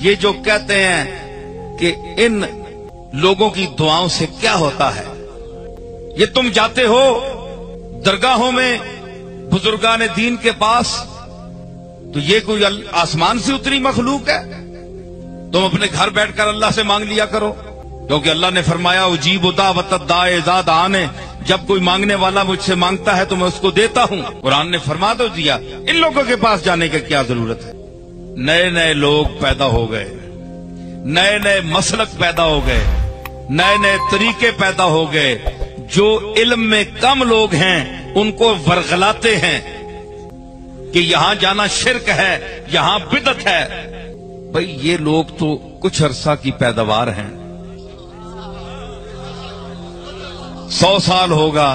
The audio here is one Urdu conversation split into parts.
یہ جو کہتے ہیں کہ ان لوگوں کی دعاؤں سے کیا ہوتا ہے، یہ تم جاتے ہو درگاہوں میں بزرگان دین کے پاس تو یہ کوئی آسمان سے اتری مخلوق ہے؟ تم اپنے گھر بیٹھ کر اللہ سے مانگ لیا کرو، کیونکہ اللہ نے فرمایا اجیب دعوت الداع اذا دعان، جب کوئی مانگنے والا مجھ سے مانگتا ہے تو میں اس کو دیتا ہوں۔ قرآن نے فرما تو دیا، ان لوگوں کے پاس جانے کی کیا ضرورت ہے؟ نئے نئے لوگ پیدا ہو گئے، نئے نئے مسلک پیدا ہو گئے، نئے نئے طریقے پیدا ہو گئے، جو علم میں کم لوگ ہیں ان کو ورغلاتے ہیں کہ یہاں جانا شرک ہے، یہاں بدعت ہے۔ بھئی یہ لوگ تو کچھ عرصہ کی پیداوار ہیں، 100 سال ہوگا،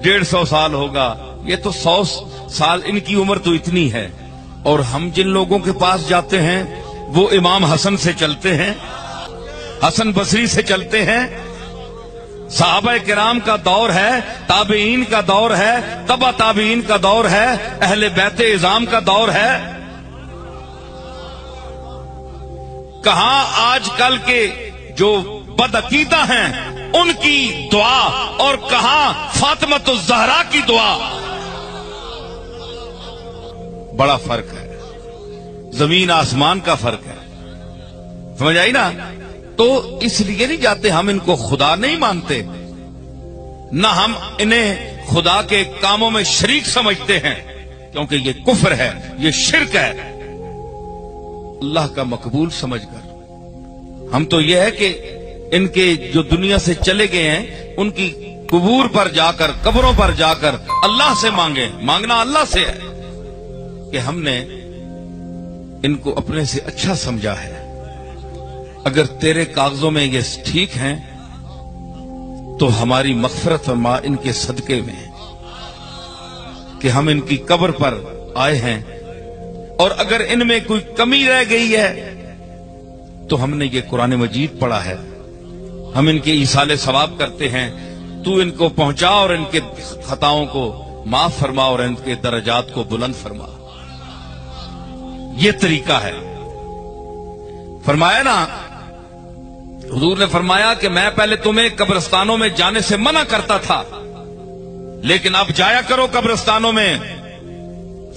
150 سال ہوگا، یہ تو 100 سال ان کی عمر تو اتنی ہے، اور ہم جن لوگوں کے پاس جاتے ہیں وہ امام حسن سے چلتے ہیں، حسن بصری سے چلتے ہیں، صحابہ کرام کا دور ہے، تابعین کا دور ہے، تبع تابعین کا دور ہے، اہل بیت اعظام کا دور ہے۔ کہاں آج کل کے جو بدعقیدہ ہیں ان کی دعا، اور کہاں فاطمۃ الزہرا کی دعا، بڑا فرق ہے، زمین آسمان کا فرق ہے، سمجھ آئی نا؟ تو اس لیے نہیں جاتے، ہم ان کو خدا نہیں مانتے، نہ ہم انہیں خدا کے کاموں میں شریک سمجھتے ہیں، کیونکہ یہ کفر ہے، یہ شرک ہے۔ اللہ کا مقبول سمجھ کر ہم تو یہ ہے کہ ان کے جو دنیا سے چلے گئے ہیں ان کی قبور پر جا کر، قبروں پر جا کر اللہ سے مانگیں، مانگنا اللہ سے ہے کہ ہم نے ان کو اپنے سے اچھا سمجھا ہے۔ اگر تیرے کاغذوں میں یہ ٹھیک ہیں تو ہماری مغفرت فرما ان کے صدقے میں کہ ہم ان کی قبر پر آئے ہیں، اور اگر ان میں کوئی کمی رہ گئی ہے تو ہم نے یہ قرآن مجید پڑھا ہے، ہم ان کے ایصال ثواب کرتے ہیں، تو ان کو پہنچا اور ان کے خطاؤں کو معاف فرما اور ان کے درجات کو بلند فرما۔ یہ طریقہ ہے۔ فرمایا نا، حضور نے فرمایا کہ میں پہلے تمہیں قبرستانوں میں جانے سے منع کرتا تھا، لیکن اب جایا کرو قبرستانوں میں،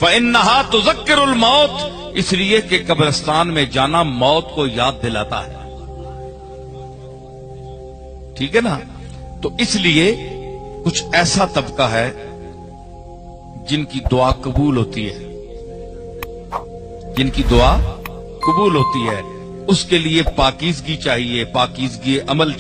فَإِنَّهَا تُذَكِّرُ الْمَوْتِ، اس لیے کہ قبرستان میں جانا موت کو یاد دلاتا ہے، ٹھیک ہے نا؟ تو اس لیے کچھ ایسا طبقہ ہے جن کی دعا قبول ہوتی ہے، جن کی دعا قبول ہوتی ہے، اس کے لیے پاکیزگی چاہیے، پاکیزگی عمل چاہیے۔